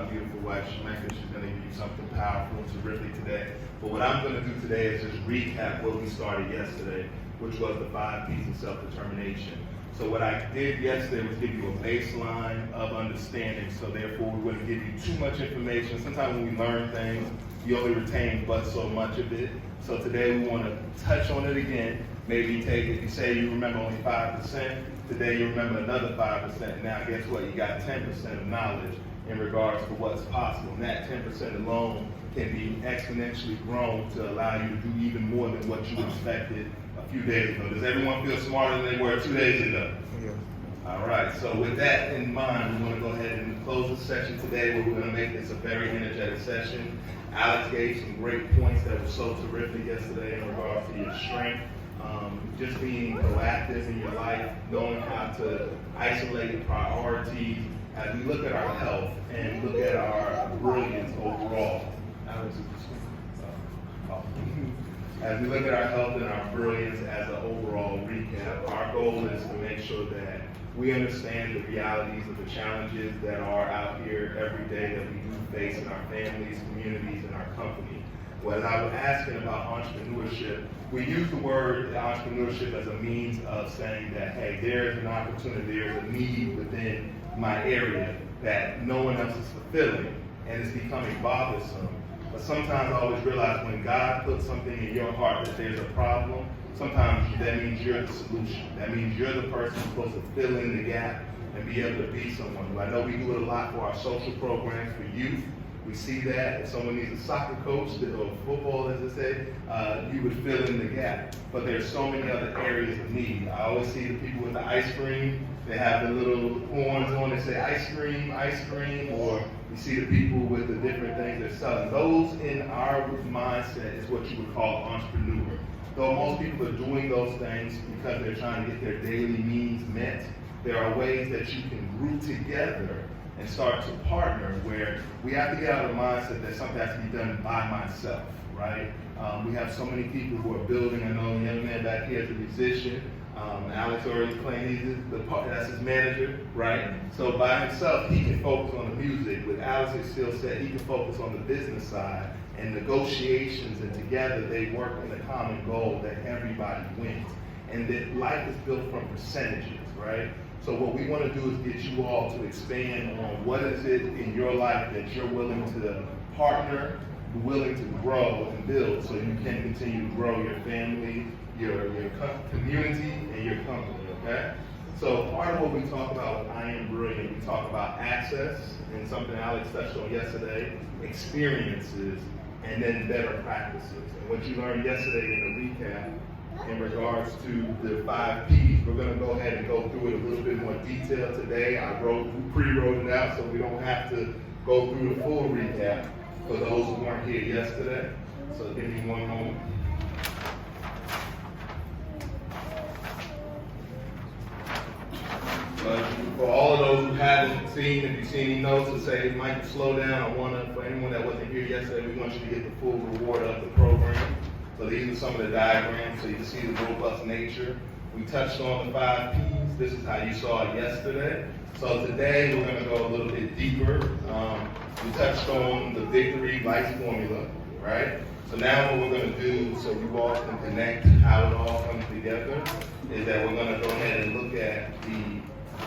beautiful wife, Shemeka. She's going to give you something powerful and terrific today. But what I'm going to do today is just recap what we started yesterday, which was the 5 P's of self-determination. So what I did yesterday was give you a baseline of understanding, so therefore we wouldn't give you too much information. Sometimes when we learn things, you only retain but so much of it. So today we want to touch on it again. Maybe take it, you say you remember only 5%, today you remember another 5%. Now guess what? You got 10% of knowledge in regards to what's possible. And that 10% alone can be exponentially grown to allow you to do even more than what you expected a few days ago. Does everyone feel smarter than they were 2 days ago? Yeah. All right, so with that in mind, we want to go ahead and close the session today where we're going to make this a very energetic session. Alex gave some great points that were so terrific yesterday in regards to your strength, just being proactive in your life, knowing how to isolate priorities as we look at our health and look at our brilliance overall. Alex, as we look at our health and our brilliance as an overall recap, our goal is to make sure that we understand the realities of the challenges that are out here every day that we do face in our families, communities, and our company. When I was asking about entrepreneurship, we use the word entrepreneurship as a means of saying that, hey, there's an opportunity, there's a need within my area that no one else is fulfilling, and it's becoming bothersome. But sometimes I always realize when God puts something in your heart that there's a problem, sometimes that means you're the solution. That means you're the person who's supposed to fill in the gap and be able to be someone. I know we do it a lot for our social programs for youth. We see that if someone needs a soccer coach or football, as they say, you would fill in the gap. But there's so many other areas of need. I always see the people with the ice cream. They have the little horns on that say ice cream, or you see the people with the different things they're selling. Those in our mindset is what you would call entrepreneur. Though most people are doing those things because they're trying to get their daily needs met, there are ways that you can group together and start to partner where we have to get out of the mindset that something has to be done by myself, right? We have so many people who are building. I know a young man back here is a musician. Alex already playing, that's his manager, right? So by himself, he can focus on the music. With Alex's skill set, he can focus on the business side and negotiations, and together they work on the common goal that everybody wins. And that life is built from percentages, right? So what we want to do is get you all to expand on what is it in your life that you're willing to partner, willing to grow and build so you can continue to grow your family, your community, and your company, okay? So part of what we talk about with I Am Brilliant, we talk about access, and something Alex touched on yesterday, experiences, and then better practices. And what you learned yesterday in the recap in regards to the 5 P's, we're going to go ahead and go through it a little bit more detail today. I pre-wrote it out so we don't have to go through the full recap for those who weren't here yesterday. So give me one moment. But for all of those who haven't seen, if you've seen any notes that say, Mike, slow down, for anyone that wasn't here yesterday, we want you to get the full reward of the program. So these are some of the diagrams so you can see the robust nature. We touched on the 5 P's. This is how you saw it yesterday. So today we're going to go a little bit deeper. We touched on the victory life formula, right? So now what we're going to do so you all can connect how it all comes together is that we're going to go ahead and look at the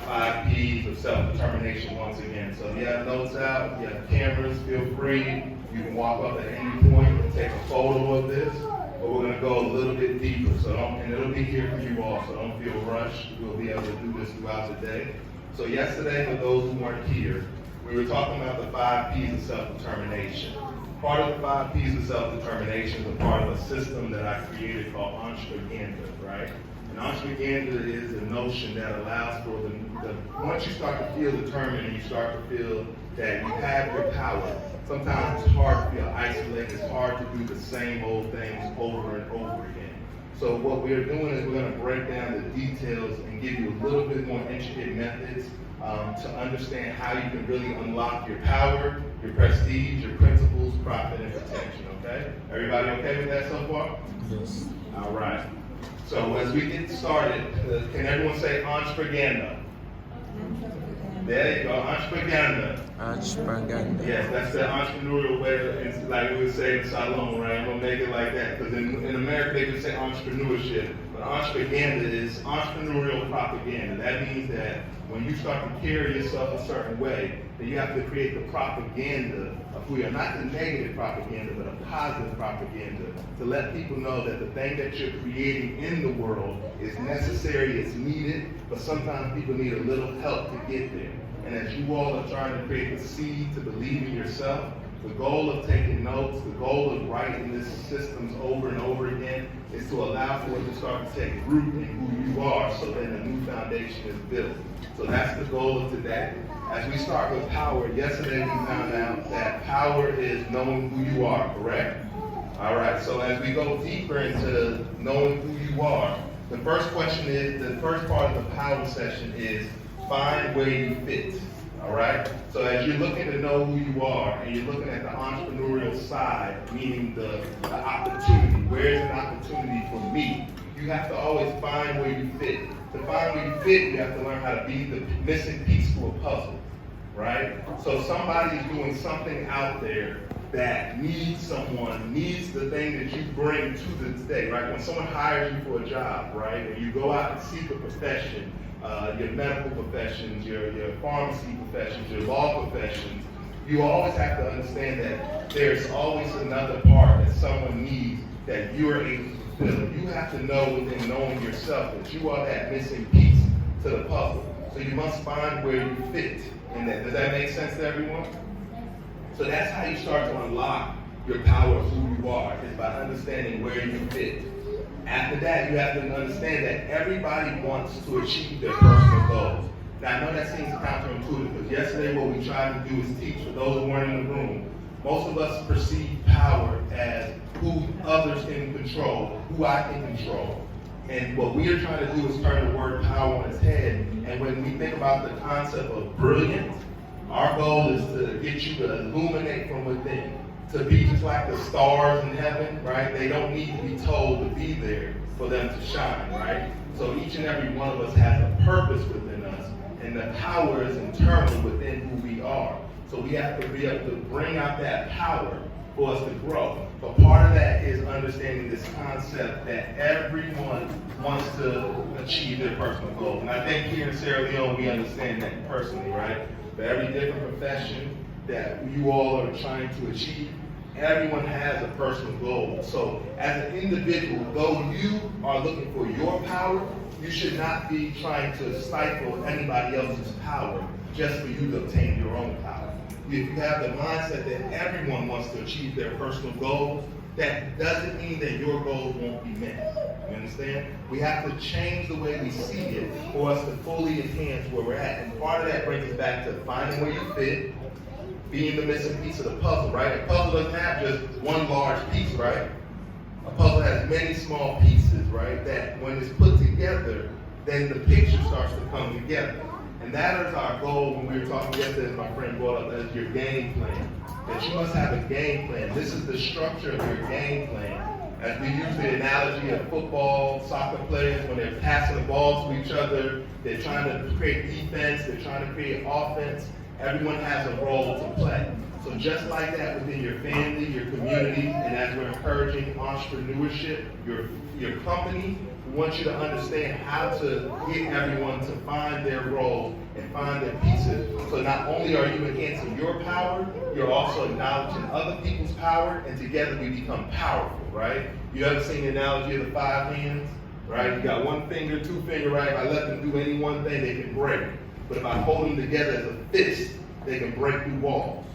5 P's of self-determination once again. So if you have notes out, you have cameras, feel free. You can walk up at any point and take a photo of this. But we're going to go a little bit deeper. And it'll be here for you all, so don't feel rushed. We'll be able to do this throughout the day. So yesterday, for those who weren't here, we were talking about the 5 P's of self-determination. Part of the 5 P's of self-determination is a part of a system that I created called entrepreneur, right? And entrepreneur is a notion that allows for once you start to feel determined and you start to feel that you have your power, sometimes it's hard to feel isolated. It's hard to do the same old things over and over again. So what we're doing is we're going to break down the details and give you a little bit more intricate methods to understand how you can really unlock your power, your prestige, your principles, profit, and potential, okay? Everybody okay with that so far? Yes. All right. So as we get started, can everyone say entrepreneur? There you go, entrepreneur. Ashwagandha. Yes, that's the entrepreneurial way, it's like we would say in Salon, right? I'm gonna make it like that, because in America they would say entrepreneurship, but entrepreneur is entrepreneurial propaganda. That means that when you start to carry yourself a certain way, then you have to create the propaganda of who you are, not the negative propaganda, but a positive propaganda, to let people know that the thing that you're creating in the world is necessary, it's needed, but sometimes people need a little help to get there. And as you all are trying to create the seed to believe in yourself, the goal of taking notes, the goal of writing these systems over and over again is to allow for it to start to take root in who you are, so then a new foundation is built. So that's the goal of today. As we start with power, yesterday we found out that power is knowing who you are, correct? All right, so as we go deeper into knowing who you are, the first question is, the first part of the power session is find where you fit, all right? So as you're looking to know who you are, and you're looking at the entrepreneurial side, meaning the opportunity, where's an opportunity for me? You have to always find where you fit. To find where you fit, you have to learn how to be the missing piece to a puzzle, right? So somebody's doing something out there that needs someone, needs the thing that you bring to the day, right? When someone hires you for a job, right, and you go out and seek a profession, your medical professions, your pharmacy professions, your law professions, you always have to understand that there's always another part that someone needs that you're able to fulfill. You have to know within knowing yourself that you are that missing piece to the puzzle. So you must find where you fit in that. Does that make sense to everyone? So that's how you start to unlock your power of who you are, is by understanding where you fit. After that, you have to understand that everybody wants to achieve their personal goals. Now, I know that seems counterintuitive, because yesterday what we tried to do is teach, for those who weren't in the room, most of us perceive power as who others can control, who I can control. And what we are trying to do is turn the word power on its head. And when we think about the concept of brilliance, our goal is to get you to illuminate from within, to be just like the stars in heaven, right? They don't need to be told to be there for them to shine, right? So each and every one of us has a purpose within us, and the power is internal within who we are. So we have to be able to bring out that power for us to grow. But part of that is understanding this concept that everyone wants to achieve their personal goals. And I think here in Sierra Leone, we understand that personally, right? For every different profession that you all are trying to achieve, everyone has a personal goal. So as an individual, though you are looking for your power, you should not be trying to stifle anybody else's power just for you to obtain your own power. If you have the mindset that everyone wants to achieve their personal goals, that doesn't mean that your goals won't be met. You understand? We have to change the way we see it for us to fully enhance where we're at. And part of that brings us back to finding where you fit, being the missing piece of the puzzle, right? A puzzle doesn't have just one large piece, right? A puzzle has many small pieces, right? That when it's put together, then the picture starts to come together. And that is our goal when we were talking yesterday, as my friend brought up, as your game plan. That you must have a game plan. This is the structure of your game plan. As we use the analogy of football, soccer players, when they're passing the ball to each other, they're trying to create defense, they're trying to create offense. Everyone has a role to play. So just like that within your family, your community, and as we're encouraging entrepreneurship, your company, we want you to understand how to get everyone to find their role and find their pieces. So not only are you enhancing your power, you're also acknowledging other people's power, and together we become powerful, right? You ever seen the analogy of the 5 hands, right? You got 1 finger, 2 finger, right? If I let them do any one thing, they can break. But if I hold them together as a fist, they can break through walls.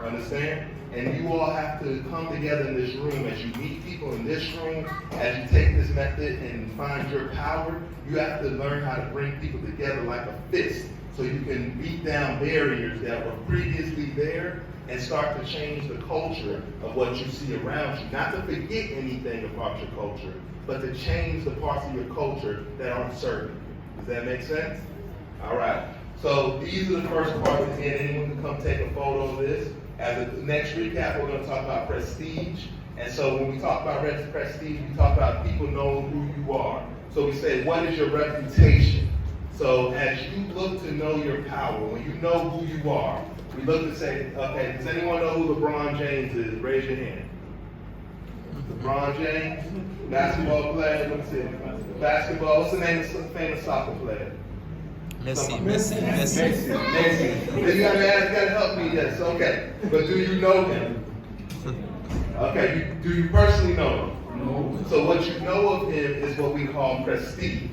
Understand? And you all have to come together in this room. As you meet people in this room, as you take this method and find your power, you have to learn how to bring people together like a fist, so you can beat down barriers that were previously there and start to change the culture of what you see around you. Not to forget anything about your culture, but to change the parts of your culture that aren't serving you. Does that make sense? All right. So these are the first parts. Again, anyone can come take a photo of this. As the next recap, we're going to talk about prestige. And so when we talk about prestige, we talk about people knowing who you are. So we say, what is your reputation? So as you look to know your power, when you know who you are, we look to say, okay, does anyone know who LeBron James is? Raise your hand. LeBron James, basketball player, let me see. Basketball, what's the name of the famous soccer player? Messi. You gotta help me, yes, okay. But do you know him? Okay, do you personally know him? No. So what you know of him is what we call prestige.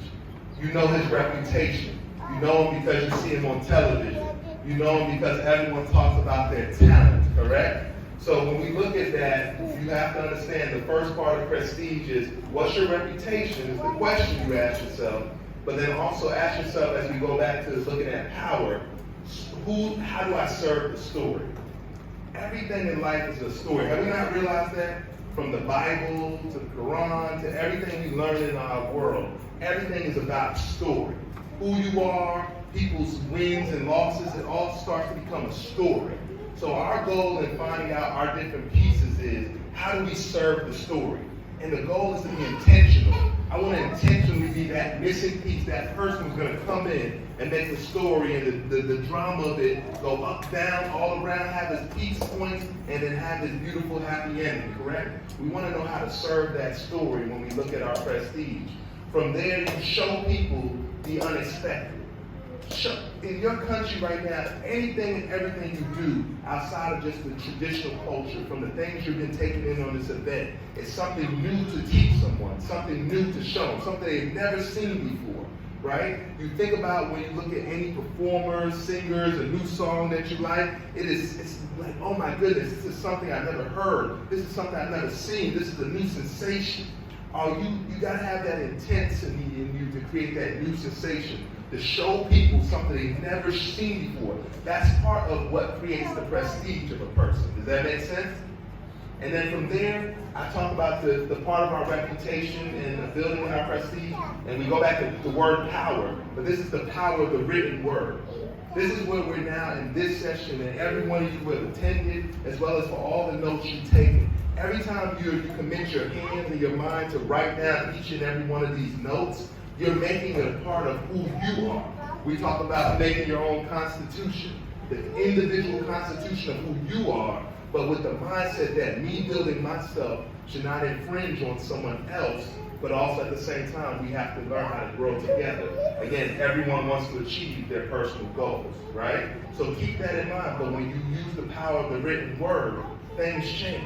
You know his reputation. You know him because you see him on television. You know him because everyone talks about their talent, correct? So when we look at that, you have to understand the first part of prestige is, what's your reputation is the question you ask yourself. But then also ask yourself, as we go back to looking at power, how do I serve the story? Everything in life is a story. Have we not realized that? From the Bible to the Quran to everything we learn in our world, everything is about story. Who you are, people's wins and losses, it all starts to become a story. So our goal in finding out our different pieces is, how do we serve the story? And the goal is to be intentional. I want to intentionally be that missing piece, that person who's going to come in and make the story and the drama of it go up, down, all around, have its peaks, points, and then have this beautiful happy ending, correct? We want to know how to serve that story when we look at our prestige. From there, you show people the unexpected. In your country right now, anything and everything you do outside of just the traditional culture, from the things you've been taking in on this event, is something new to teach someone, something new to show them, something they've never seen before, right? You think about when you look at any performers, singers, a new song that you like, it's like, oh my goodness, this is something I've never heard. This is something I've never seen. This is a new sensation. You gotta have that intensity in you to create that new sensation, to show people something they've never seen before. That's part of what creates the prestige of a person. Does that make sense? And then from there, I talk about the part of our reputation and building our prestige, and we go back to the word power, but this is the power of the written word. This is where we're now in this session, and every one of you who have attended, as well as for all the notes you've taken. Every time you commit your hands and your mind to write down each and every one of these notes, you're making it a part of who you are. We talk about making your own constitution, the individual constitution of who you are, but with the mindset that me building myself should not infringe on someone else, but also at the same time, we have to learn how to grow together. Again, everyone wants to achieve their personal goals, right? So keep that in mind, but when you use the power of the written word, things change.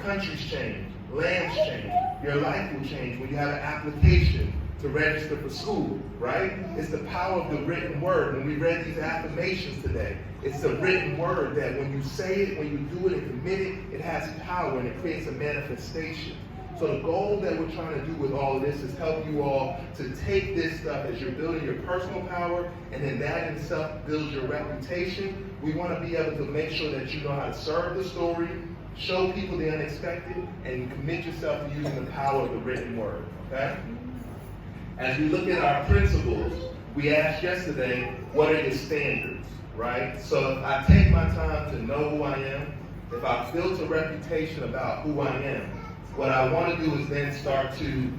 Countries change, lands change, your life will change when you have an application to register for school, right? It's the power of the written word. When we read these affirmations today, it's the written word that when you say it, when you do it and commit it, it has power and it creates a manifestation. So the goal that we're trying to do with all of this is help you all to take this stuff as you're building your personal power, and then that in itself builds your reputation. We want to be able to make sure that you know how to serve the story, show people the unexpected, and commit yourself to using the power of the written word, okay? As we look at our principles, we asked yesterday, what are your standards, right? So if I take my time to know who I am, if I've built a reputation about who I am, what I want to do is then start to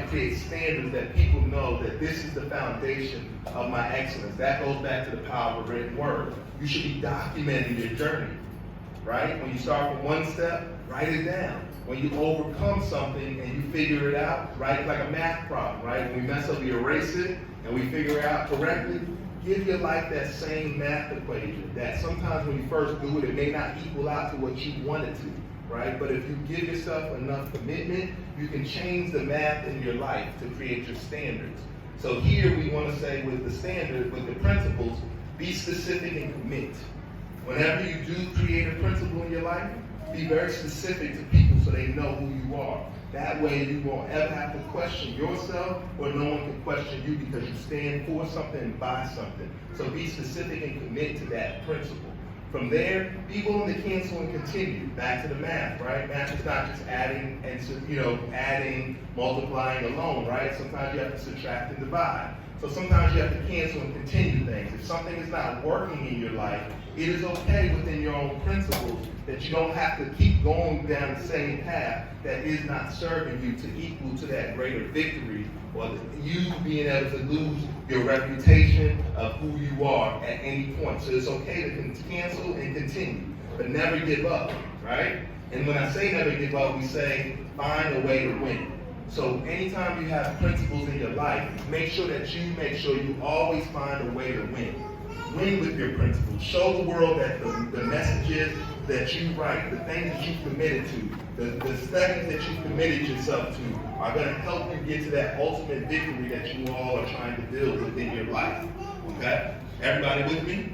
create standards that people know that this is the foundation of my excellence. That goes back to the power of the written word. You should be documenting your journey, right? When you start from one step, write it down. When you overcome something and you figure it out, write it like a math problem, right? When we mess up, we erase it and we figure it out correctly. Give your life that same math equation that sometimes when you first do it, it may not equal out to what you wanted to, right? But if you give yourself enough commitment, you can change the math in your life to create your standards. So here we want to say with the standard, with the principles, be specific and commit. Whenever you do create a principle in your life, be very specific to people so they know who you are. That way you won't ever have to question yourself, or no one can question you because you stand for something and by something. So be specific and commit to that principle. From there, be willing to cancel and continue. Back to the math, right? Math is not just adding and adding, multiplying alone, right? Sometimes you have to subtract and divide. So sometimes you have to cancel and continue things. If something is not working in your life, it is okay within your own principles that you don't have to keep going down the same path that is not serving you to equal to that greater victory, or you being able to lose your reputation of who you are at any point. So it's okay to cancel and continue, but never give up, right? And when I say never give up, we say find a way to win. So anytime you have principles in your life, make sure you always find a way to win. Win with your principles. Show the world that the messages that you write, the things that you've committed to, the studies that you've committed yourself to are going to help you get to that ultimate victory that you all are trying to build within your life. Okay? Everybody with me?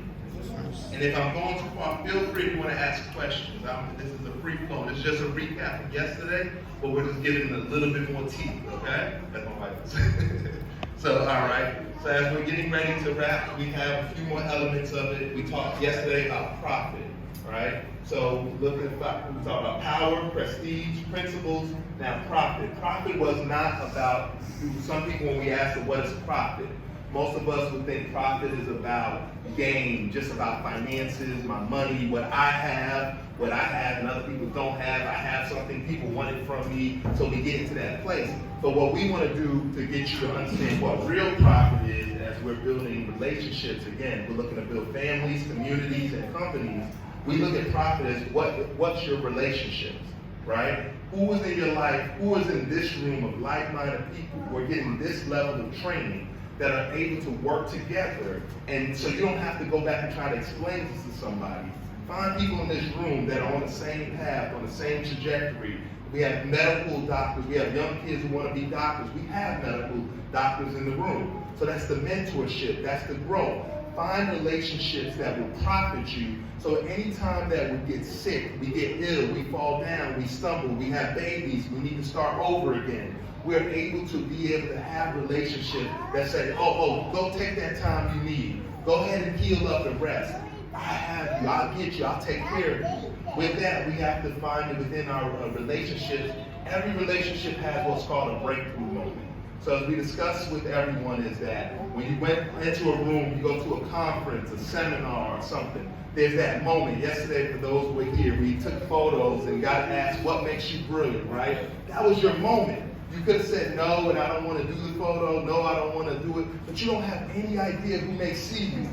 And if I'm going too far, feel free if you want to ask questions. This is a free flow. It's just a recap of yesterday, but we're just giving it a little bit more teeth, okay? That's my wife. So, all right. So as we're getting ready to wrap, we have a few more elements of it. We talked yesterday about profit, right? So we talked about power, prestige, principles, now profit. Profit was not about, some people when we ask them what is profit, most of us would think profit is about gain, just about finances, my money, what I have and other people don't have. I have something people wanted from me, so we get into that place. But what we want to do to get you to understand what real profit is as we're building relationships, again, we're looking to build families, communities, and companies. We look at profit as what's your relationships, right? Who is in your life, who is in this room of like-minded people who are getting this level of training that are able to work together, and so you don't have to go back and try to explain this to somebody. Find people in this room that are on the same path, on the same trajectory. We have medical doctors, we have young kids who want to be doctors. We have medical doctors in the room. So that's the mentorship, that's the growth. Find relationships that will profit you, so anytime that we get sick, we get ill, we fall down, we stumble, we have babies, we need to start over again, we're able to be able to have relationships that say, go take that time you need. Go ahead and heal up and rest. I have you, I'll get you, I'll take care of you. With that, we have to find it within our relationships. Every relationship has what's called a breakthrough moment. So as we discussed with everyone is that when you went into a room, you go to a conference, a seminar or something, there's that moment. Yesterday, for those who were here, we took photos and got asked, what makes you brilliant, right? That was your moment. You could have said, no, and I don't want to do the photo. No, I don't want to do it. But you don't have any idea who may see you.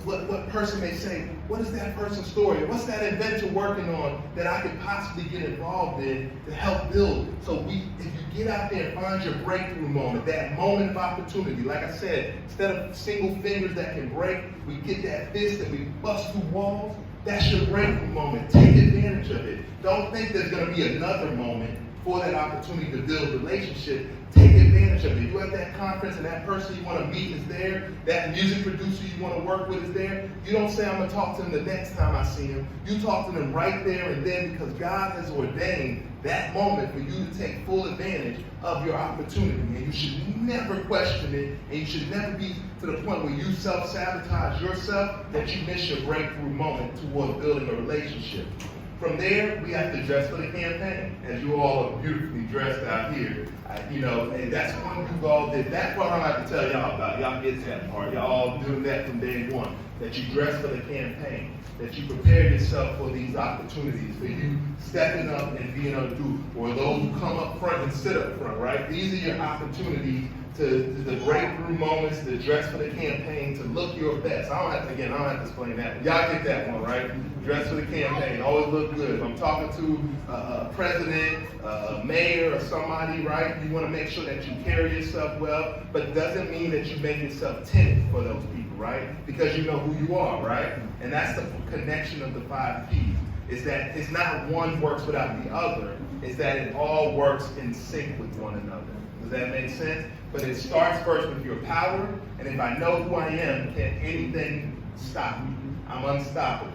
What person may say, what is that person's story? What's that inventor working on that I could possibly get involved in to help build? So if you get out there and find your breakthrough moment, that moment of opportunity, like I said, instead of single fingers that can break, we get that fist and we bust through walls. That's your breakthrough moment. Take advantage of it. Don't think there's going to be another moment for that opportunity to build a relationship. Take advantage of it. You at that conference and that person you want to meet is there, that music producer you want to work with is there. You don't say, I'm going to talk to him the next time I see him. You talk to them right there and then, because God has ordained that moment for you to take full advantage of your opportunity. And you should never question it, and you should never be to the point where you self-sabotage yourself that you miss your breakthrough moment towards building a relationship. From there, we have to dress for the campaign, as you all are beautifully dressed out here. And that's one you all did. That part I don't have to tell y'all about. Y'all get that part. Y'all doing that from day one. That you dress for the campaign. That you prepare yourself for these opportunities. For you stepping up and being able to do. Or those who come up front and sit up front, right? These are your opportunities to the breakthrough moments, to dress for the campaign, to look your best. I don't have to explain that. Y'all get that one, right? Dress for the campaign, always look good. If I'm talking to a president, a mayor, or somebody, right, you want to make sure that you carry yourself well, but it doesn't mean that you make yourself timid for those people, right? Because you know who you are, right? And that's the connection of the 5 P's. Is that it's not one works without the other, it's that it all works in sync with one another. Does that make sense? But it starts first with your power, and if I know who I am, can anything stop me? I'm unstoppable.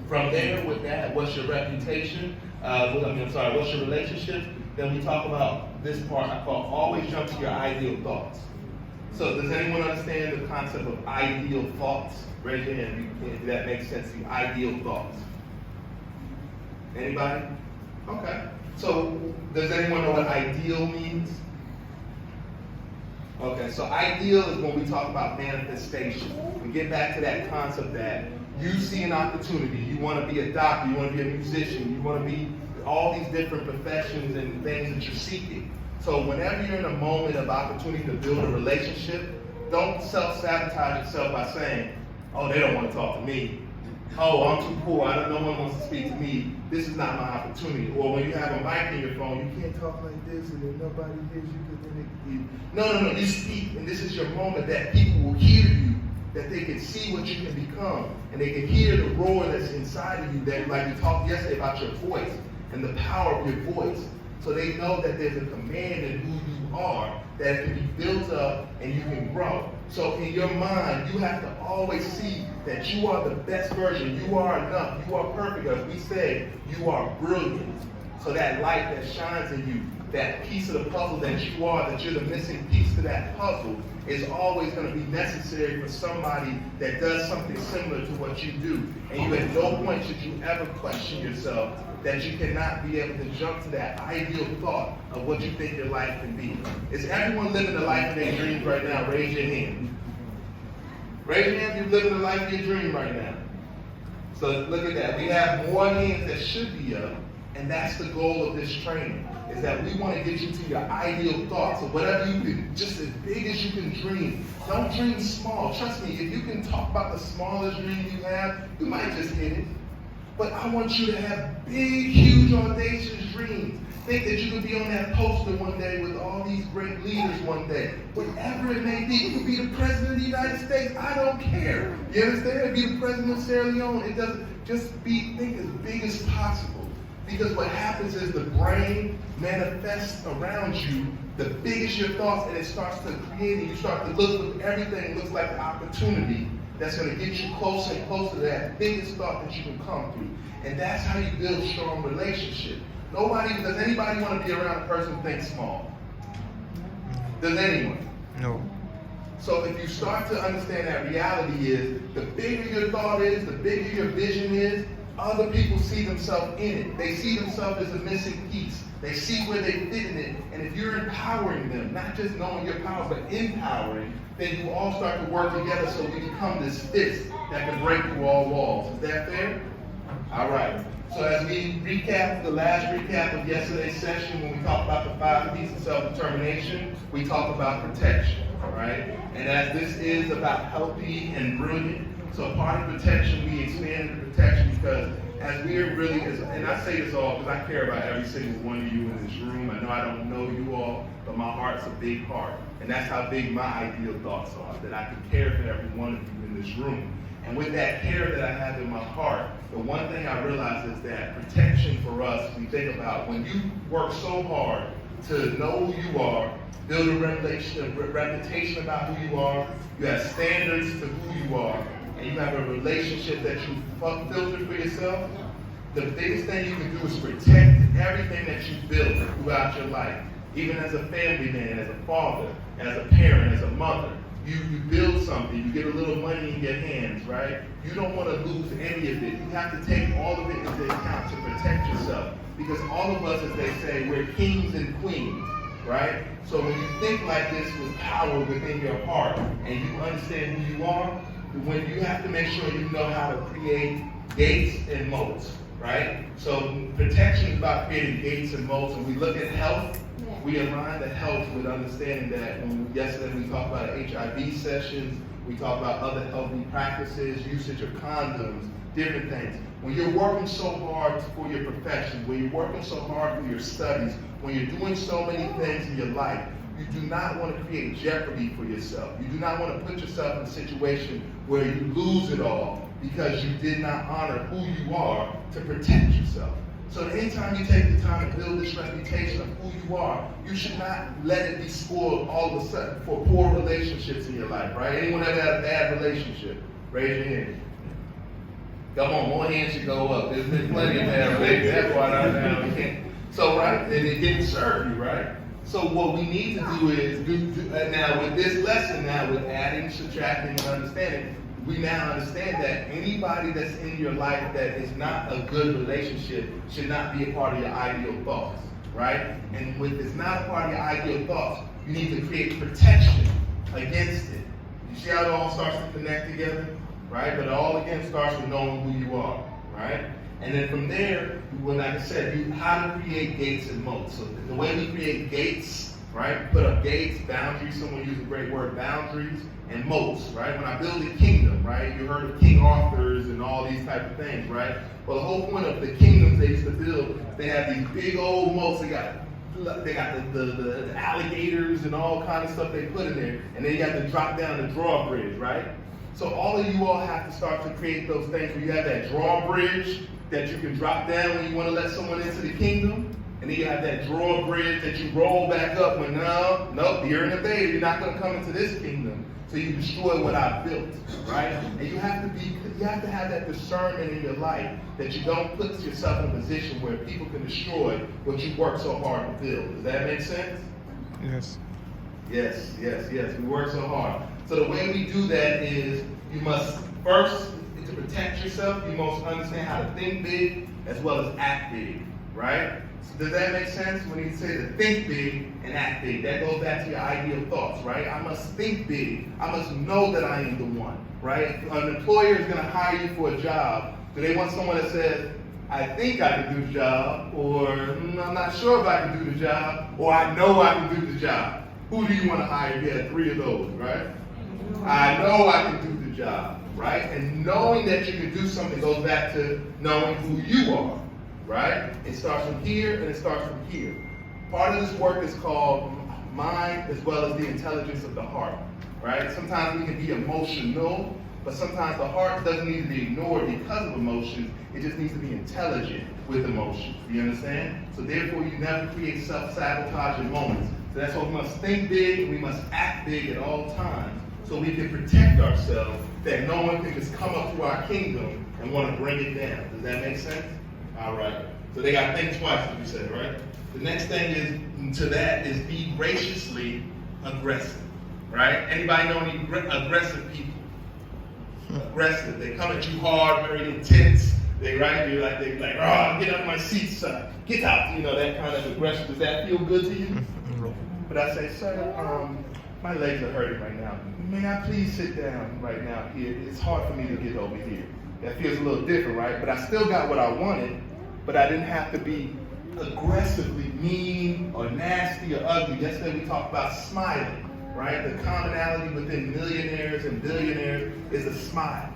From there, with that, what's your reputation? What's your relationship? Then we talk about this part I call always jump to your ideal thoughts. So does anyone understand the concept of ideal thoughts? Raise your hand if that makes sense to you. Ideal thoughts. Anybody? Okay. So does anyone know what ideal means? Okay, so ideal is when we talk about manifestation. We get back to that concept that You see an opportunity. You want to be a doctor. You want to be a musician. You want to be all these different professions and things that you're seeking. So whenever you're in a moment of opportunity to build a relationship, don't self-sabotage yourself by saying, oh, they don't want to talk to me. Oh, I'm too poor. No one wants to speak to me. This is not my opportunity. Or when you have a mic in your phone, you can't talk like this and then nobody hears you. No. You speak, and this is your moment that people will hear you, that they can see what you can become, and they can hear the roar that's inside of you. That, like we talked yesterday about your voice and the power of your voice. So they know that there's a command in who you are that can be built up and you can grow. So in your mind, you have to always see that you are the best version. You are enough. You are perfect. As we say, you are brilliant. So that light that shines in you, that piece of the puzzle that you are, that you're the missing piece to that puzzle, is always going to be necessary for somebody that does something similar to what you do. And you at no point should you ever question yourself that you cannot be able to jump to that ideal thought of what you think your life can be. Is everyone living the life of their dreams right now? Raise your hand. Raise your hand if you're living the life of your dream right now. So look at that. We have more hands that should be up, and that's the goal of this training, is that we want to get you to your ideal thoughts. So whatever you can, just as big as you can dream. Don't dream small. Trust me, if you can talk about the smallest dream you have, you might just hit it. But I want you to have big, huge, audacious dreams. Think that you could be on that poster one day with all these great leaders one day. Whatever it may be, you could be the president of the United States. I don't care. You understand? Be the president of Sierra Leone. It doesn't just think as big as possible. Because what happens is the brain manifests around you the biggest your thoughts, and it starts to create, and you start to look at everything looks like an opportunity that's going to get you closer and closer to that biggest thought that you can come through. And that's how you build strong relationships. Does anybody want to be around a person who thinks small? Does anyone? No. So if you start to understand that reality is, the bigger your thought is, the bigger your vision is, other people see themselves in it. They see themselves as a missing piece. They see where they fit in it. And if you're empowering them, not just knowing your power, but empowering, then you all start to work together so we become this fist that can break through all walls. Is that fair? All right. So as we recap, the last recap of yesterday's session, when we talked about the 5 P's of self-determination, we talked about protection, all right? And as this is about healthy and brilliant, so part of protection, we expanded the protection because as we're really, and I say this all because I care about every single one of you in this room. I know I don't know you all, but my heart's a big heart. And that's how big my ideal thoughts are, that I can care for every one of you in this room. And with that care that I have in my heart, the one thing I realize is that protection for us, we think about when you work so hard to know who you are, build a reputation about who you are, you have standards to who you are, and you have a relationship that you filter for yourself, the biggest thing you can do is protect everything that you built throughout your life. Even as a family man, as a father, as a parent, as a mother. You build something, you get a little money in your hands, right? You don't want to lose any of it. You have to take all of it into account to protect yourself. Because all of us, as they say, we're kings and queens, right? So when you think like this with power within your heart, and you understand who you are, when you have to make sure you know how to create gates and moats, right? So protection is about creating gates and moats. When we look at health, we align the health with understanding that yesterday we talked about HIV sessions, we talked about other healthy practices, usage of condoms, different things. When you're working so hard for your profession, when you're working so hard for your studies, when you're doing so many things in your life, you do not want to create jeopardy for yourself. You do not want to put yourself in a situation where you lose it all because you did not honor who you are to protect yourself. So anytime you take the time to build this reputation of who you are, you should not let it be spoiled all of a sudden for poor relationships in your life, right? Anyone ever had a bad relationship? Raise your hand. Come on, more hands should go up. There's been plenty of bad relationships. That's why right now we can't. So, right, and it didn't serve you, right? So what we need to do is, now with this lesson now, with adding, subtracting, and understanding, we now understand that anybody that's in your life that is not a good relationship should not be a part of your ideal thoughts, right? And when it's not a part of your ideal thoughts, you need to create protection against it. You see how it all starts to connect together? right? But it all again starts with knowing who you are, right? And then from there, well, like I said, how to create gates and moats. So the way we create gates, right? Put up gates, boundaries. Someone used a great word, boundaries, and moats, right? When I build a kingdom, right? You heard of King Arthur's and all these type of things, right? Well, the whole point of the kingdoms they used to build, they have these big old moats. They got the alligators and all kind of stuff they put in there, and then you have to drop down the drawbridge, right? So all of you all have to start to create those things where you have that drawbridge that you can drop down when you want to let someone into the kingdom, and then you have that drawbridge that you roll back up when, nope, you're in the beta, you're not going to come into this kingdom, so you destroy what I built, right? And you have to have that discernment in your life that you don't put yourself in a position where people can destroy what you worked so hard to build. Does that make sense? Yes. Yes. We work so hard. So the way we do that is you must first, to protect yourself, you must understand how to think big as well as act big, right? So does that make sense? When you say to think big and act big, that goes back to your ideal thoughts, right? I must think big. I must know that I am the one, right? If an employer is going to hire you for a job, do they want someone that says, I think I can do the job, or I'm not sure if I can do the job, or I know I can do the job? Who do you want to hire if you had 3 of those, right? I know I can do the job, right? And knowing that you can do something goes back to knowing who you are, right? It starts from here and it starts from here. Part of this work is called mind as well as the intelligence of the heart, right? Sometimes we can be emotional, but sometimes the heart doesn't need to be ignored because of emotions. It just needs to be intelligent with emotions. Do you understand? So therefore, you never create self-sabotaging moments. So that's why we must think big and we must act big at all times so we can protect ourselves, that no one can just come up to our kingdom and want to bring it down. Does that make sense? All right. So they got to think twice, as you said, right? The next thing is be graciously aggressive, right? Anybody know any aggressive people? Aggressive. They come at you hard, very intense. They you're like, oh, get out of my seat, son. Get out. You know, that kind of aggression. Does that feel good to you? But I say, sir, my legs are hurting right now. May I please sit down right now here? It's hard for me to get over here. That feels a little different, right? But I still got what I wanted, but I didn't have to be aggressively mean or nasty or ugly. Yesterday we talked about smiling, right? The commonality within millionaires and billionaires is a smile.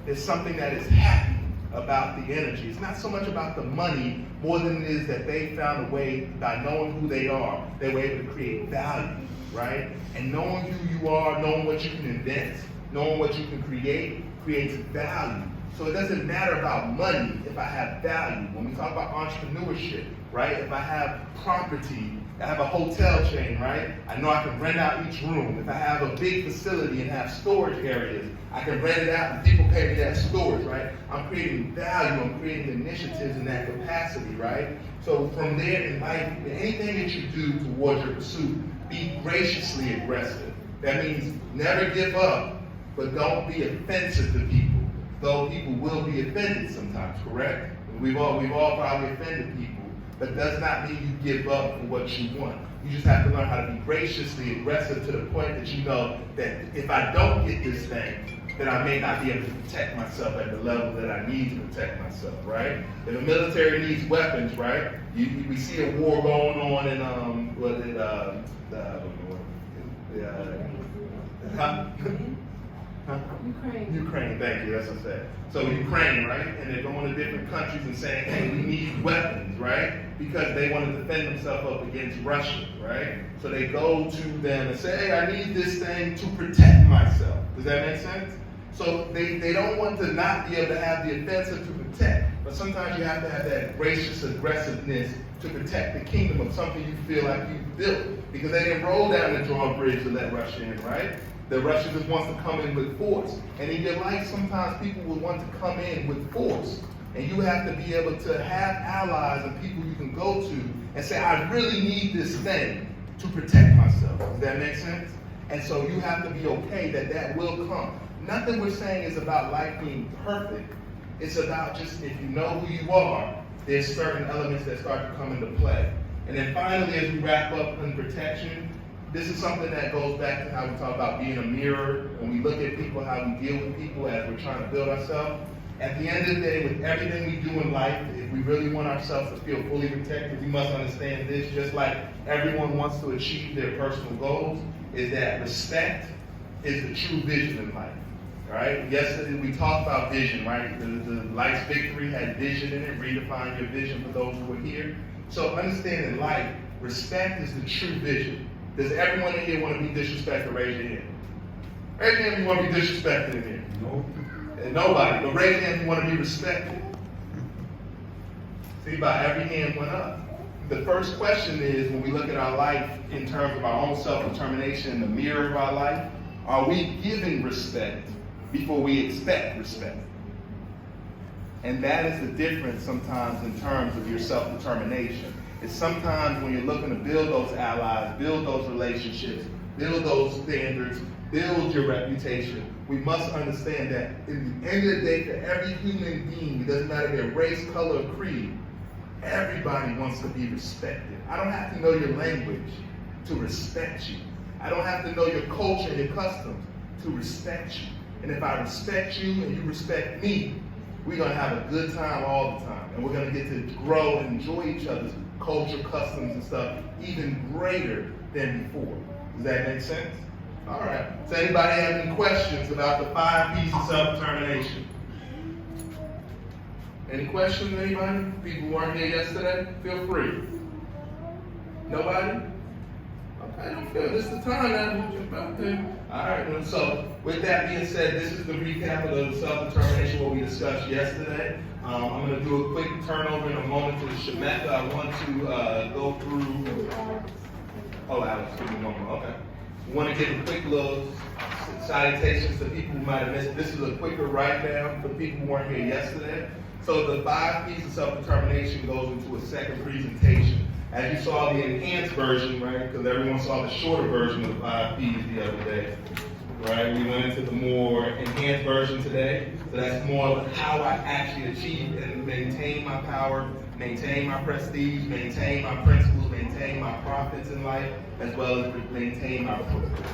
It's something that is happy about the energy. It's not so much about the money more than it is that they found a way, by knowing who they are, they were able to create value, right? And knowing who you are, knowing what you can invent, knowing what you can create, creates value. So it doesn't matter about money if I have value. When we talk about entrepreneurship, right? If I have property, I have a hotel chain, right? I know I can rent out each room. If I have a big facility and have storage areas, I can rent it out and people pay me that storage, right? I'm creating value, I'm creating initiatives in that capacity, right? So from there in life, anything that you do towards your pursuit, be graciously aggressive. That means never give up, but don't be offensive to people. Though people will be offended sometimes, correct? We've all probably offended people, but does not mean you give up for what you want. You just have to learn how to be graciously aggressive to the point that you know that if I don't get this thing, then I may not be able to protect myself at the level that I need to protect myself, right? If the military needs weapons, right? We see a war going on in Ukraine, thank you, that's what I said. So Ukraine, right? And they're going to different countries and saying, hey, we need weapons, right? Because they want to defend themselves up against Russia, right? So they go to them and say, hey, I need this thing to protect myself. Does that make sense? So they don't want to not be able to have the offensive to protect, but sometimes you have to have that gracious aggressiveness to protect the kingdom of something you feel like you built. Because they didn't roll down the drawbridge to let Russia in, right? The Russia just wants to come in with force. And in your life, sometimes people will want to come in with force. And you have to be able to have allies and people you can go to and say, I really need this thing to protect myself. Does that make sense? And so you have to be okay that that will come. Nothing we're saying is about life being perfect. It's about just, if you know who you are, there's certain elements that start to come into play. And then finally, as we wrap up in protection, This is something that goes back to how we talk about being a mirror. When we look at people, how we deal with people as we're trying to build ourselves. At the end of the day, with everything we do in life, if we really want ourselves to feel fully protected, we must understand this, just like everyone wants to achieve their personal goals, is that respect is the true vision in life. Right? Yesterday we talked about vision, right? The Life's Victory had vision in it, redefine your vision for those who were here. So understand in life, respect is the true vision. Does everyone in here want to be disrespected? Raise your hand. Raise your hand if you want to be disrespected in here. No. Nobody, but raise your hand if you want to be respected. See, about every hand went up. The first question is, when we look at our life in terms of our own self-determination, in the mirror of our life, are we giving respect before we expect respect? And that is the difference sometimes in terms of your self-determination. It's sometimes when you're looking to build those allies, build those relationships, build those standards, build your reputation, we must understand that in the end of the day, for every human being, it doesn't matter their race, color, or creed, everybody wants to be respected. I don't have to know your language to respect you. I don't have to know your culture and your customs to respect you. And if I respect you and you respect me, we're going to have a good time all the time. And we're going to get to grow and enjoy each other's culture, customs, and stuff even greater than before. Does that make sense? All right. Does anybody have any questions about the 5 P's of self-determination? Any questions, anybody? People who weren't here yesterday? Feel free. Nobody? Okay, don't feel this is the time now. All right, so with that being said, this is the recap of the self-determination, what we discussed yesterday. I'm going to do a quick turnover in a moment to Shemeka. I want to go through. Oh, Alex, give me one more. Okay. I want to give a quick little salutations to people who might have missed. This is a quicker write-down for people who weren't here yesterday. So the 5 P's of self-determination goes into a second presentation. As you saw the enhanced version, right, because everyone saw the shorter version of the 5 P's the other day, right? We went into the more enhanced version today. So that's more of how I actually achieve and maintain my power, maintain my prestige, maintain my principles, maintain my profits in life, as well as maintain my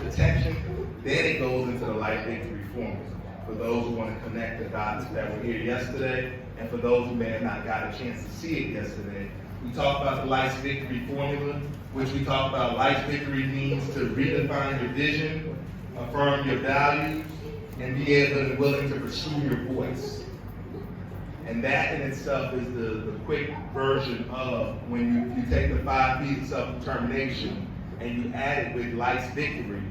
protection. Then it goes into the Life Victory formula. For those who want to connect the dots that were here yesterday, and for those who may have not got a chance to see it yesterday, we talked about the Life's Victory formula, which we talked about Life's Victory means to redefine your vision, affirm your values, and be able and willing to pursue your voice. And that in itself is the quick version of when you take the 5 P's of self-determination and you add it with Life's Victory,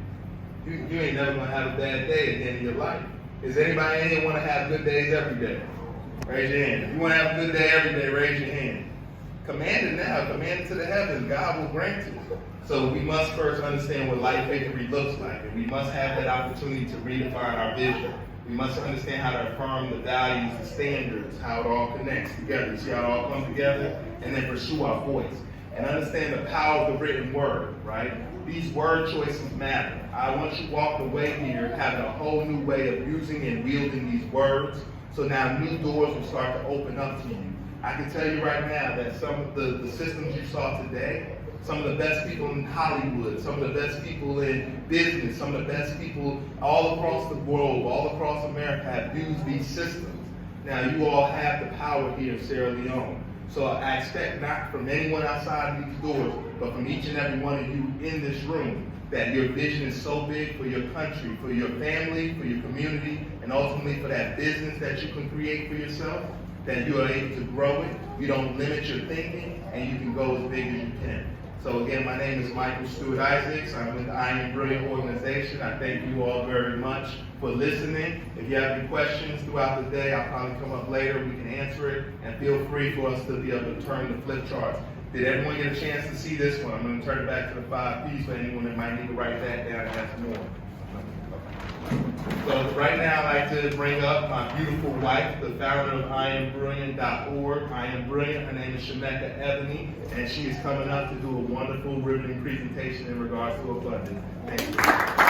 you ain't never gonna have a bad day at the end of your life. Is anybody in here want to have good days every day? Raise your hand. If you want to have a good day every day, raise your hand. Command it now. Command it to the heavens. God will grant it. So we must first understand what Life Victory looks like. And we must have that opportunity to redefine our vision. We must understand how to affirm the values, the standards, how it all connects together. You see how it all comes together? And then pursue our voice. And understand the power of the written word, right? These word choices matter. I want you to walk away here having a whole new way of using and wielding these words. So now new doors will start to open up to you. I can tell you right now that some of the systems you saw today, some of the best people in Hollywood, some of the best people in business, some of the best people all across the world, all across America have used these systems. Now you all have the power here in Sierra Leone. So I expect not from anyone outside of these doors, but from each and every one of you in this room, that your vision is so big for your country, for your family, for your community, and ultimately for that business that you can create for yourself, that you are able to grow it. You don't limit your thinking, and you can go as big as you can. So again, my name is Michael Stewart Isaacs. I'm with the I Am Brilliant organization. I thank you all very much for listening. If you have any questions throughout the day, I'll probably come up later. We can answer it, and feel free for us to be able to turn the flip charts. Did everyone get a chance to see this one? I'm going to turn it back to the 5 P's for anyone that might need to write that down and ask more. So right now, I'd like to bring up my beautiful wife, the founder of IamBrilliant.org. I Am Brilliant. Her name is Shemeka Ebony, and she is coming up to do a wonderful riveting presentation in regards to abundance. Thank you.